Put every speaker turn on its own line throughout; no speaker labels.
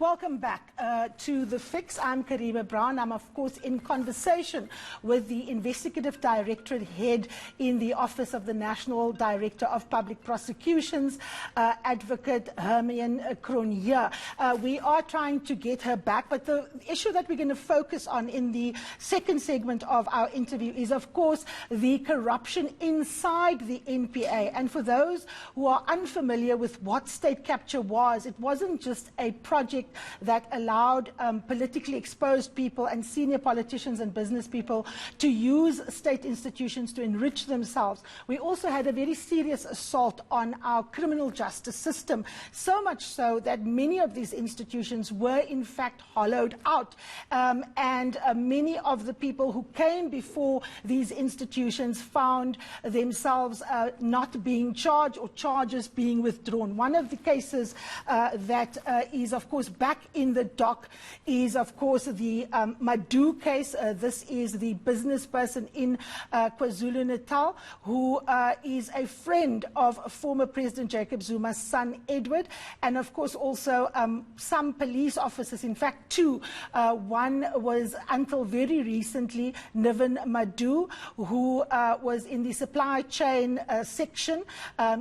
Welcome back to The Fix. I'm Karima Brown. I'm, of course, in conversation with the Investigative Directorate Head in the Office of the National Director of Public Prosecutions, Advocate Hermione Cronje. We are trying to get her back, but the issue that we're going to focus on in the second segment of our interview is, of course, the corruption inside the NPA. And for those who are unfamiliar with what state capture was, it wasn't just a project that allowed politically exposed people and senior politicians and business people to use state institutions to enrich themselves. We also had a very serious assault on our criminal justice system, so much so that many of these institutions were in fact hollowed out, and many of the people who came before these institutions found themselves not being charged or charges being withdrawn. One of the cases that is, of course, back in the dock is, of course, the Madu case. This is the business person in KwaZulu-Natal who is a friend of former President Jacob Zuma's son, Edward, and, of course, also some police officers, in fact, two. One was, until very recently, Niven Madu, who was in the supply chain section.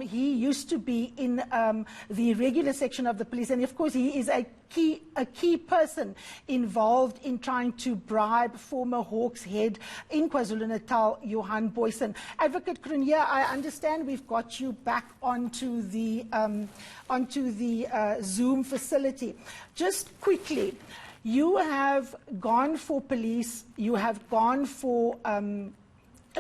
He used to be in the regular section of the police, and, of course, he is a key person involved in trying to bribe former Hawks head in KwaZulu-Natal, Johan Boysen. Advocate Cronje, I understand we've got you back onto the Zoom facility. Just quickly, you have gone for police, you have gone for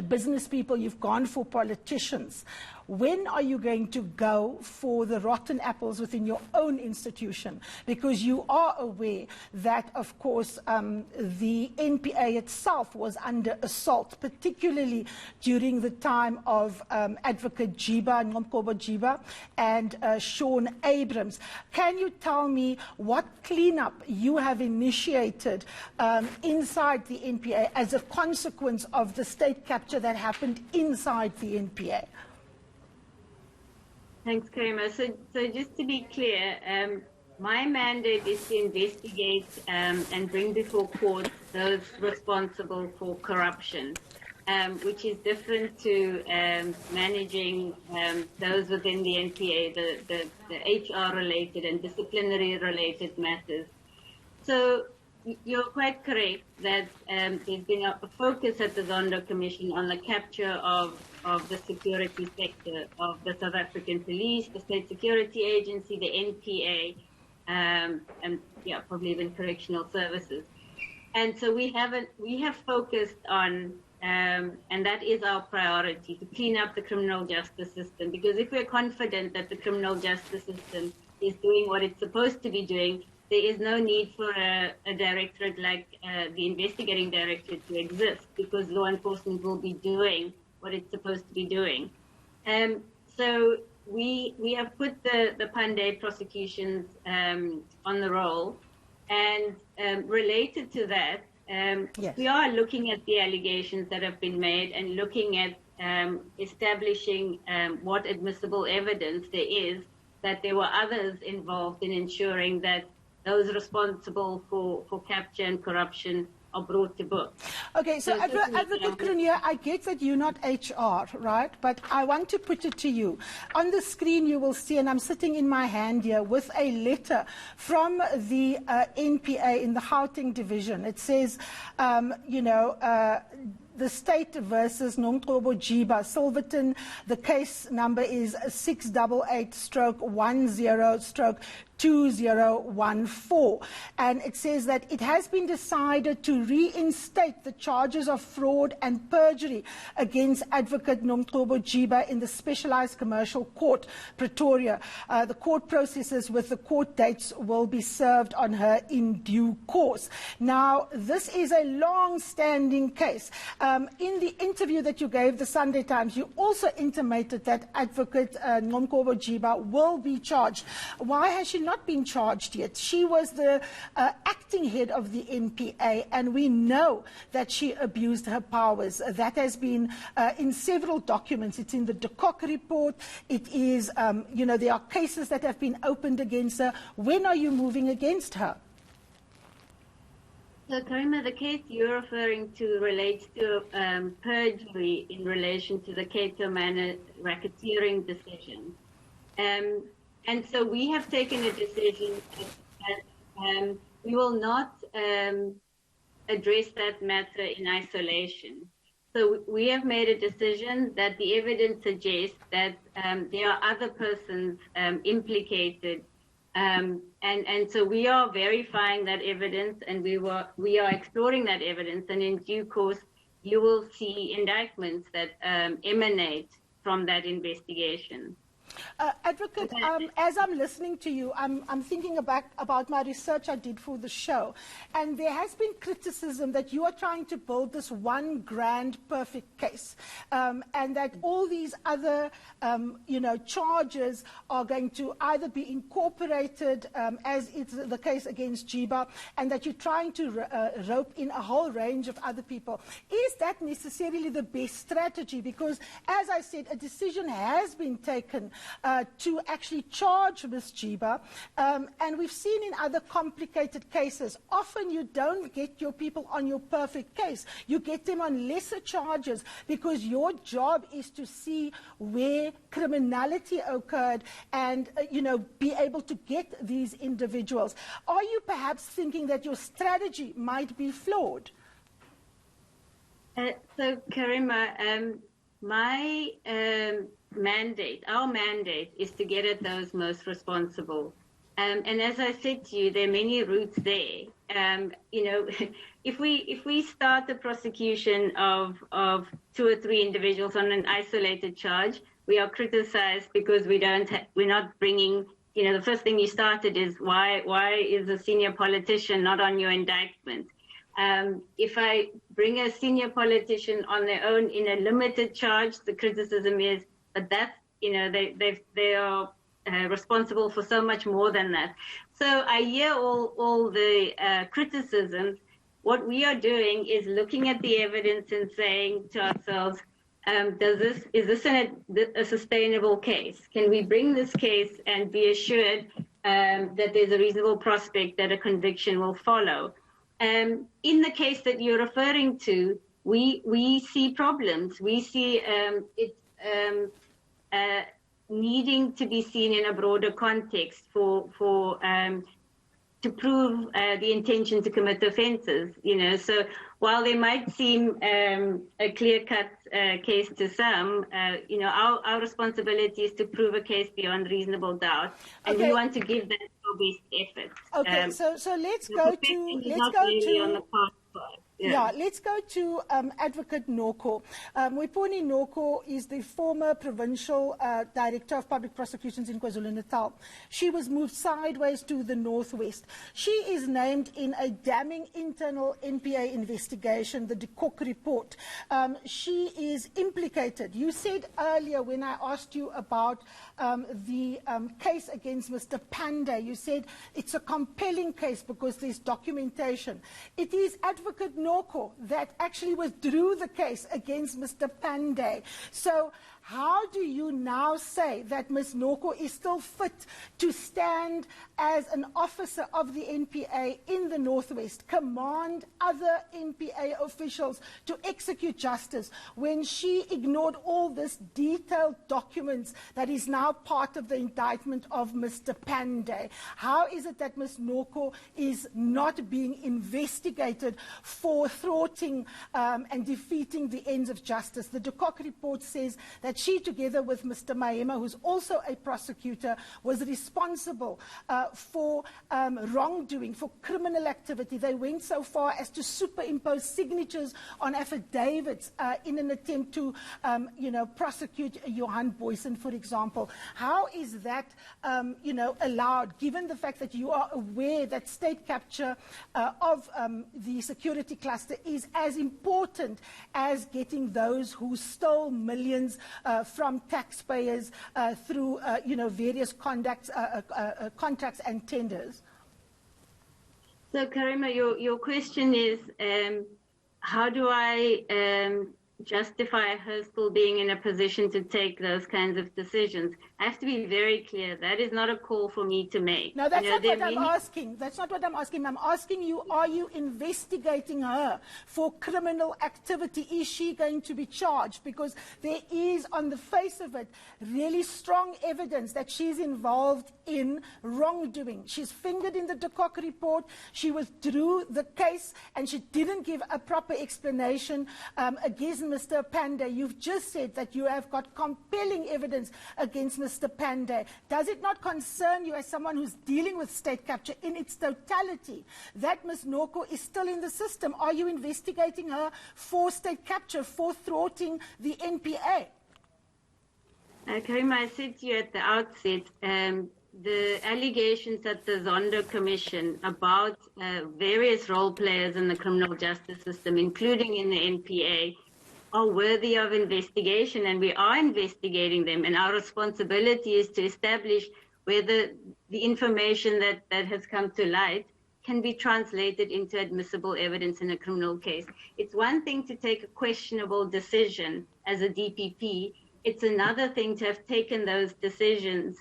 business people, you've gone for politicians. When are you going to go for the rotten apples within your own institution? Because you are aware that, of course, the NPA itself was under assault, particularly during the time of Advocate Jiba, Nomkobo Jiba, and Sean Abrams. Can you tell me what cleanup you have initiated inside the NPA as a consequence of the state capture that happened inside the NPA?
Thanks, Karima. So just to be clear, my mandate is to investigate and bring before court those responsible for corruption, which is different to managing those within the NPA, the HR-related and disciplinary-related matters. So you're quite correct that there's been a focus at the Zondo Commission on the capture of the security sector of the South African Police, the State Security Agency, the NPA, and yeah, probably even correctional services. And so we have focused on, and that is our priority, to clean up the criminal justice system. Because if we're confident that the criminal justice system is doing what it's supposed to be doing, there is no need for a directorate like the Investigating Directorate to exist, because law enforcement will be doing what it's supposed to be doing. So we have put the Pandey prosecutions on the roll, and related to that, yes, we are looking at the allegations that have been made and looking at establishing what admissible evidence there is that there were others involved in ensuring that those responsible for capture and corruption are brought to book.
Okay, so Advocate Cronje, I get that you're not HR, right? But I want to put it to you. On the screen you will see, and I'm sitting in my hand here, with a letter from the NPA in the Gauteng division. It says, the state versus Nomkobo Jiba, Silverton. The case number is 688-10-2014. And it says that it has been decided to reinstate the charges of fraud and perjury against Advocate Nomkobo Jiba in the Specialized Commercial Court, Pretoria. The court processes with the court dates will be served on her in due course. Now, this is a long-standing case. In the interview that you gave the Sunday Times, you also intimated that Advocate Nomkobo Jiba will be charged. Why has she not been charged yet? She was the acting head of the NPA, and we know that she abused her powers. That has been in several documents. It's in the de Kock report. It is, there are cases that have been opened against her. When are you moving against her?
So, Karima, the case you're referring to relates to perjury in relation to the Cato Manor racketeering decision. And so we have taken a decision that we will not address that matter in isolation. So we have made a decision that the evidence suggests that there are other persons implicated. And so we are verifying that evidence, and we are exploring that evidence, and in due course you will see indictments that emanate from that investigation.
Advocate, as I'm listening to you, I'm thinking about my research I did for the show, and there has been criticism that you are trying to build this one grand perfect case, and that all these other charges are going to either be incorporated as it's the case against Jiba, and that you're trying to rope in a whole range of other people. Is that necessarily the best strategy? Because, as I said, a decision has been taken to actually charge Ms. Jiba, and we've seen in other complicated cases, often you don't get your people on your perfect case. You get them on lesser charges because your job is to see where criminality occurred and, be able to get these individuals. Are you perhaps thinking that your strategy might be flawed?
So, Karima, our mandate is to get at those most responsible. And as I said to you, there are many routes there. If we start the prosecution of 2 or 3 individuals on an isolated charge, we are criticized because we're not bringing, the first thing you started is why is a senior politician not on your indictment? If I bring a senior politician on their own in a limited charge, the criticism is, but that's, they are responsible for so much more than that. So I hear all the criticisms. What we are doing is looking at the evidence and saying to ourselves, is this a sustainable case? Can we bring this case and be assured that there's a reasonable prospect that a conviction will follow? In the case that you're referring to, we see problems. We see it needing to be seen in a broader context to prove the intention to commit offences. So while there might seem a clear-cut case to some, our responsibility is to prove a case beyond reasonable doubt, and we want to give that our best effort.
Okay, so let's go to Advocate Noko. Mwiponi Noko is the former provincial director of public prosecutions in KwaZulu-Natal. She was moved sideways to the northwest. She is named in a damning internal NPA investigation, the de Kock report. She is implicated. You said earlier when I asked you about the case against Mr. Pandey, you said it's a compelling case because there's documentation. It is Advocate Noko that actually withdrew the case against Mr. Pandey. So how do you now say that Ms. Noko is still fit to stand as an officer of the NPA in the Northwest, command other NPA officials to execute justice, when she ignored all this detailed documents that is now part of the indictment of Mr. Pandey? How is it that Ms. Noko is not being investigated for thwarting and defeating the ends of justice? The de Kock report says that that she, together with Mr. Mahema, who's also a prosecutor, was responsible for wrongdoing, for criminal activity. They went so far as to superimpose signatures on affidavits in an attempt to, prosecute Johan Boysen, for example. How is that, allowed, given the fact that you are aware that state capture of the security cluster is as important as getting those who stole millions from taxpayers through, various contracts and tenders?
So, Karima, your question is, how do I justify her still being in a position to take those kinds of decisions? I have to be very clear. That is not a call for me to make.
No, that's not what I'm asking. That's not what I'm asking. I'm asking you, are you investigating her for criminal activity? Is she going to be charged? Because there is, on the face of it, really strong evidence that she's involved in wrongdoing. She's fingered in the de Kock report. She withdrew the case, and she didn't give a proper explanation against Mr. Pandey. You've just said that you have got compelling evidence against Mr. Pandey. Does it not concern you, as someone who's dealing with state capture in its totality, that Ms. Norco is still in the system? Are you investigating her for state capture, for thwarting the NPA?
Karima, I said to you at the outset, the allegations at the Zondo Commission about various role players in the criminal justice system, including in the NPA, are worthy of investigation, and we are investigating them. And our responsibility is to establish whether the information that has come to light can be translated into admissible evidence in a criminal case. It's one thing to take a questionable decision as a DPP. It's another thing to have taken those decisions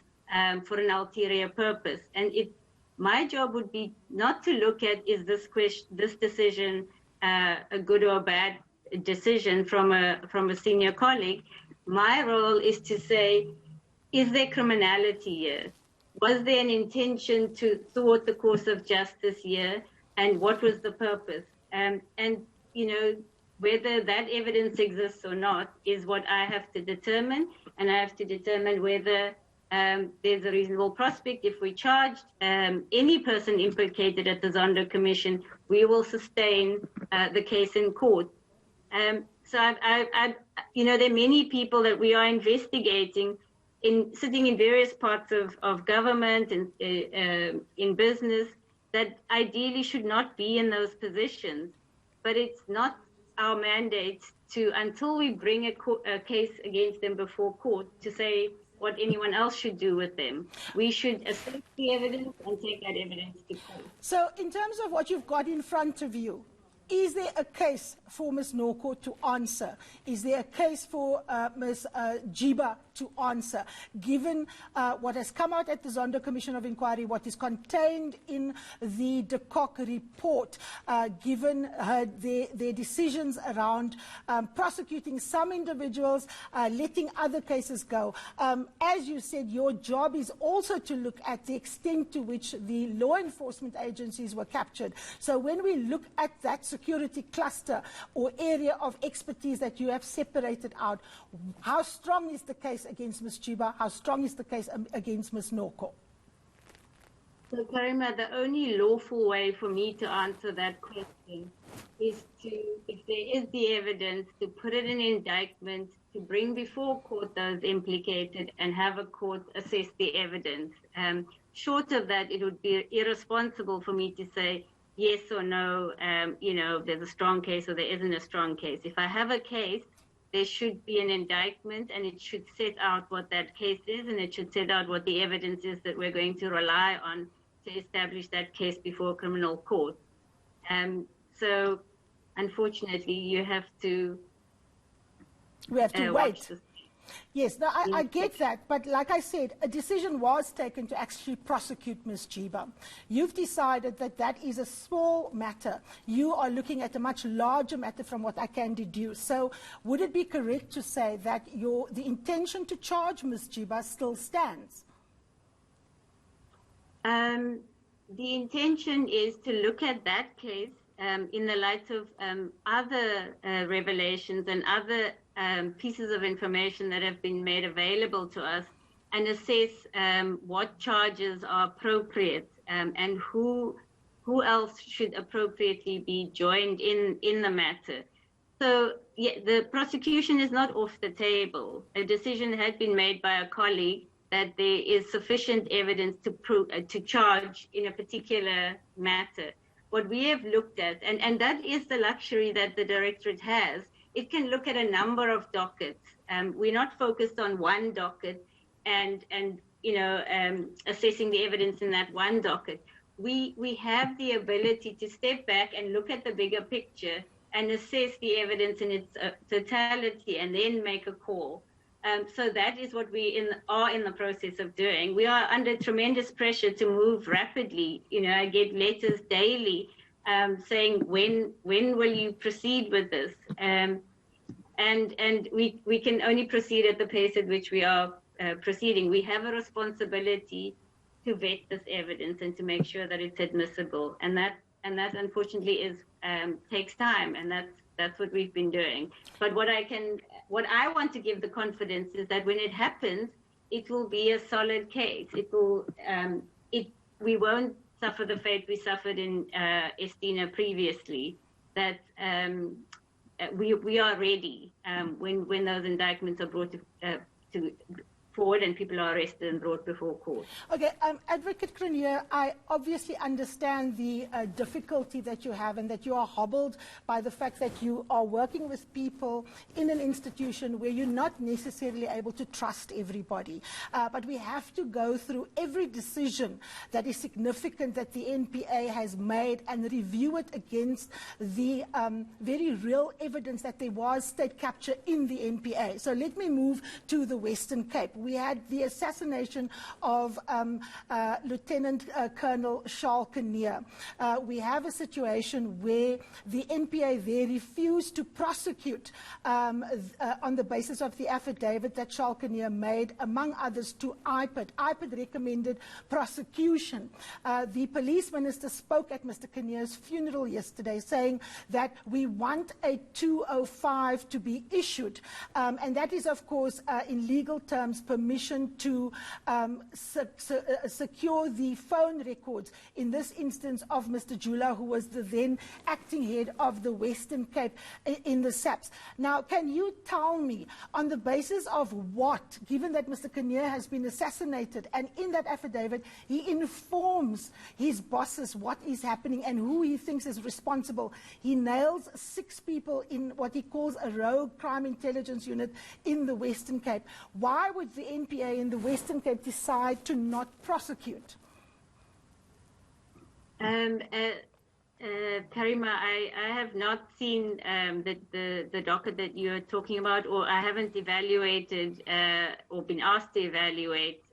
for an ulterior purpose. And my job would be not to look at, is this decision a good or bad decision from a senior colleague. My role is to say, is there criminality here? Was there an intention to thwart the course of justice here? And what was the purpose? And whether that evidence exists or not is what I have to determine. And I have to determine whether there's a reasonable prospect. If we charged any person implicated at the Zondo Commission, we will sustain the case in court. So there are many people that we are investigating sitting in various parts of government and in business that ideally should not be in those positions. But it's not our mandate until we bring a case against them before court, to say what anyone else should do with them. We should assess the evidence and take that evidence to court.
So in terms of what you've got in front of you, is there a case for Ms. Norco to answer? Is there a case for Ms. Jiba to answer, given what has come out at the Zondo Commission of Inquiry, what is contained in the de Kock report, given their decisions around prosecuting some individuals, letting other cases go? As you said, your job is also to look at the extent to which the law enforcement agencies were captured. So when we look at that security cluster or area of expertise that you have separated out, how strong is the case against Ms. Jiba? How strong is the case against Ms. Norco?
So, Karima, the only lawful way for me to answer that question is to, if there is the evidence, to put it in indictment, to bring before court those implicated and have a court assess the evidence. Short of that, it would be irresponsible for me to say yes or no, there's a strong case or there isn't a strong case. If I have a case, there should be an indictment, and it should set out what that case is, and it should set out what the evidence is that we're going to rely on to establish that case before a criminal court. So, unfortunately, you have to...
We have to wait. Yes, no, I get that, but like I said, a decision was taken to actually prosecute Ms. Jiba. You've decided that that is a small matter. You are looking at a much larger matter from what I can deduce. So would it be correct to say that the intention to charge Ms. Jiba still stands?
The intention is to look at that case in the light of other revelations and other pieces of information that have been made available to us, and assess what charges are appropriate and who else should appropriately be joined in the matter. So yeah, the prosecution is not off the table. A decision had been made by a colleague that there is sufficient evidence to charge in a particular matter. What we have looked at, and that is the luxury that the Directorate has, it can look at a number of dockets. We're not focused on one docket and assessing the evidence in that one docket. We have the ability to step back and look at the bigger picture and assess the evidence in its totality and then make a call. So that is what we are in the process of doing. We are under tremendous pressure to move rapidly. I get letters daily saying, when will you proceed with this? And we can only proceed at the pace at which we are proceeding. We have a responsibility to vet this evidence and to make sure that it's admissible. And that unfortunately takes time, and that's what we've been doing. But what I want to give the confidence is that when it happens, it will be a solid case. We won't suffer the fate we suffered in Estina previously. That we are ready when those indictments are brought to forward and people are arrested and brought before court.
Okay, Advocate Cronje, I obviously understand the difficulty that you have and that you are hobbled by the fact that you are working with people in an institution where you're not necessarily able to trust everybody. But we have to go through every decision that is significant that the NPA has made and review it against the very real evidence that there was state capture in the NPA. So let me move to the Western Cape. We had the assassination of Lieutenant Colonel Charles Kinnear. We have a situation where the NPA there refused to prosecute on the basis of the affidavit that Charles Kinnear made, among others, to IPID. IPID recommended prosecution. The police minister spoke at Mr. Kinnear's funeral yesterday, saying that we want a 205 to be issued. And that is, of course, in legal terms, permission to secure the phone records, in this instance of Mr. Jula, who was the then acting head of the Western Cape in the SAPS. Now, can you tell me, on the basis of what, given that Mr. Kinnear has been assassinated, and in that affidavit he informs his bosses what is happening and who he thinks is responsible. He nails 6 people in what he calls a rogue crime intelligence unit in the Western Cape. Why would the NPA in the Western Cape decide to not prosecute?
Karima, I have not seen the docket that you're talking about, or I haven't evaluated or been asked to evaluate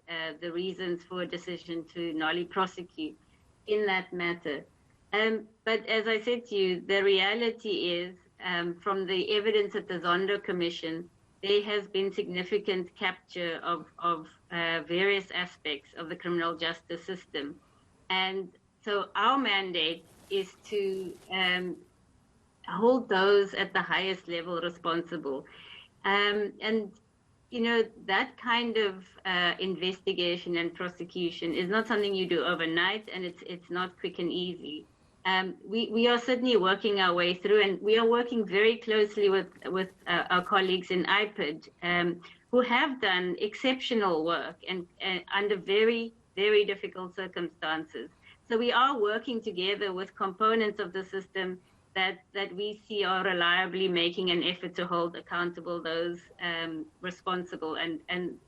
the reasons for a decision to not prosecute in that matter. But as I said to you, the reality is, from the evidence at the Zondo Commission, there has been significant capture of various aspects of the criminal justice system. And so our mandate is to hold those at the highest level responsible. And, that kind of investigation and prosecution is not something you do overnight, and it's not quick and easy. We are certainly working our way through, and we are working very closely with our colleagues in IPID, who have done exceptional work and under very, very difficult circumstances. So we are working together with components of the system that we see are reliably making an effort to hold accountable those responsible. And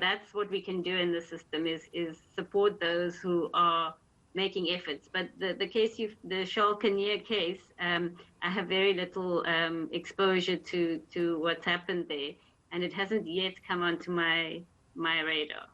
that's what we can do in the system is support those who are making efforts. But the case, the Charles Kinnear case, I have very little exposure to what's happened there, and it hasn't yet come onto my my radar.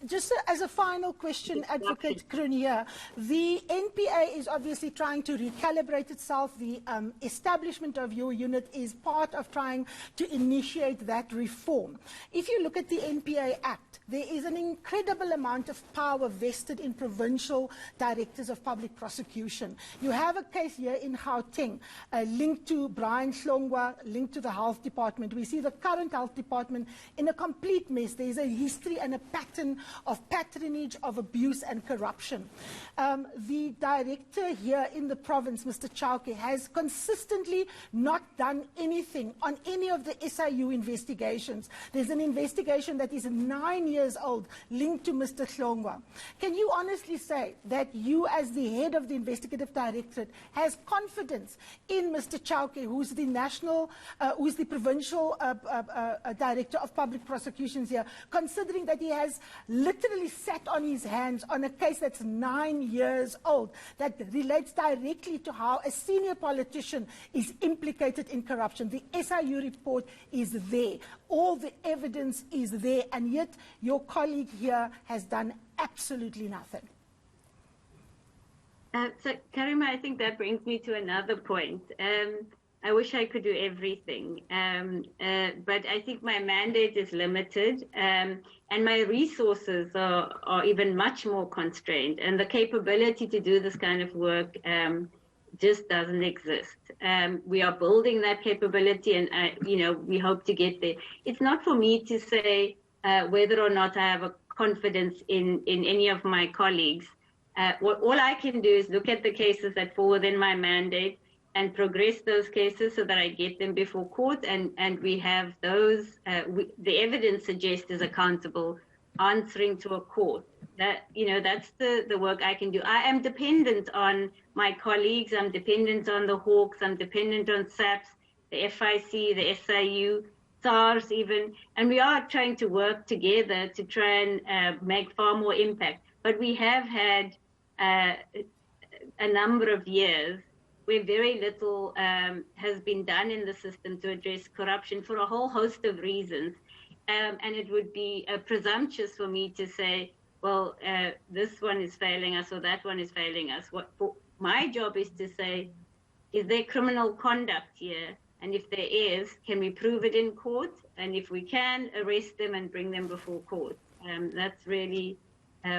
Just as a final question, Advocate Cronje, the NPA is obviously trying to recalibrate itself. The establishment of your unit is part of trying to initiate that reform. If you look at the NPA Act, there is an incredible amount of power vested in provincial directors of public prosecution. You have a case here in Gauteng linked to Brian Hlongwa, linked to the health department. We see the current health department in a complete mess. There is a history and a pattern of patronage, of abuse and corruption. The director here in the province, Mr. Chauke, has consistently not done anything on any of the SIU investigations. There's an investigation that is 9 years old linked to Mr. Hlongwa. Can you honestly say that you, as the head of the Investigative Directorate, has confidence in Mr. Chauke, who's the provincial director of public prosecutions here, considering that he has literally sat on his hands on a case that's 9 years old, that relates directly to how a senior politician is implicated in corruption? The SIU report is there. All the evidence is there, and yet your colleague here has done absolutely nothing.
So, Karima, I think that brings me to another point. I wish I could do everything, but I think my mandate is limited, and my resources are even much more constrained, and the capability to do this kind of work just doesn't exist. We are building that capability, and we hope to get there. It's not for me to say whether or not I have a confidence in any of my colleagues. All I can do is look at the cases that fall within my mandate and progress those cases so that I get them before court, and we have those, the evidence suggests is accountable, answering to a court. That's the work I can do. I am dependent on my colleagues, I'm dependent on the Hawks, I'm dependent on SAPS, the FIC, the SIU, SARS even, and we are trying to work together to try and make far more impact. But we have had a number of years where very little has been done in the system to address corruption for a whole host of reasons. And it would be presumptuous for me to say, well, this one is failing us or that one is failing us. My job is to say, is there criminal conduct here? And if there is, can we prove it in court? And if we can, arrest them and bring them before court. That's really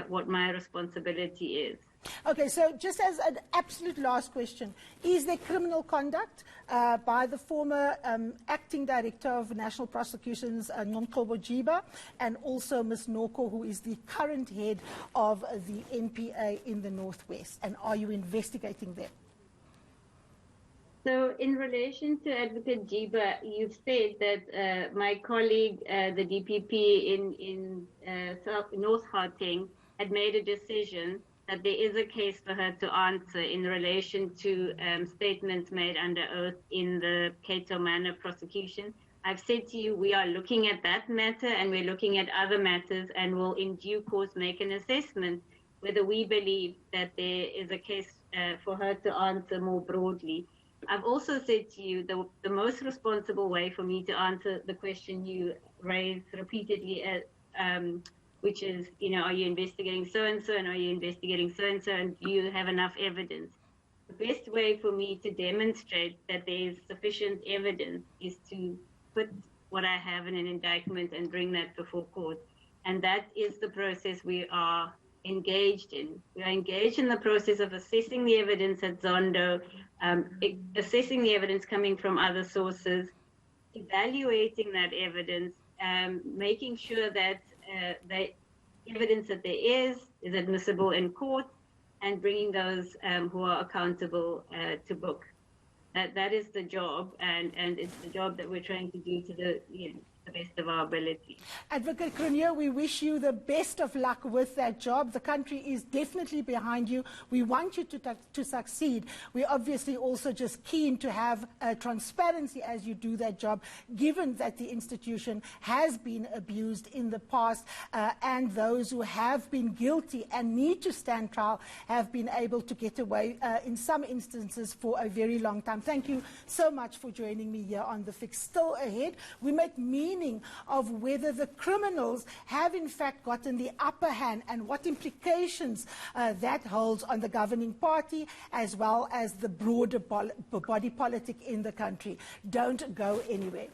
what my responsibility is.
Okay, so just as an absolute last question, is there criminal conduct by the former acting director of national prosecutions, Nomqobo Jiba, and also Ms. Noko, who is the current head of the NPA in the Northwest? And are you investigating them?
So in relation to Advocate Jiba, you've said that my colleague, the DPP in North Gauteng, had made a decision that there is a case for her to answer in relation to statements made under oath in the Cato Manor prosecution. I've said to you, we are looking at that matter and we're looking at other matters, and will in due course make an assessment whether we believe that there is a case for her to answer more broadly. I've also said to you the most responsible way for me to answer the question you raised repeatedly, which is, are you investigating so-and-so, and are you investigating so-and-so, and do you have enough evidence? The best way for me to demonstrate that there is sufficient evidence is to put what I have in an indictment and bring that before court. And that is the process we are engaged in. We are engaged in the process of assessing the evidence at Zondo, assessing the evidence coming from other sources, evaluating that evidence, making sure that the evidence that there is admissible in court, and bringing those who are accountable to book. That is the job, and it's the job that we're trying to do to the best of our ability.
Advocate Cronje, we wish you the best of luck with that job. The country is definitely behind you. We want you to succeed. We're obviously also just keen to have transparency as you do that job, given that the institution has been abused in the past, and those who have been guilty and need to stand trial have been able to get away in some instances for a very long time. Thank you so much for joining me here on The Fix. Still ahead, we make mean screening of whether the criminals have in fact gotten the upper hand and what implications that holds on the governing party as well as the broader body politic in the country. Don't go anywhere.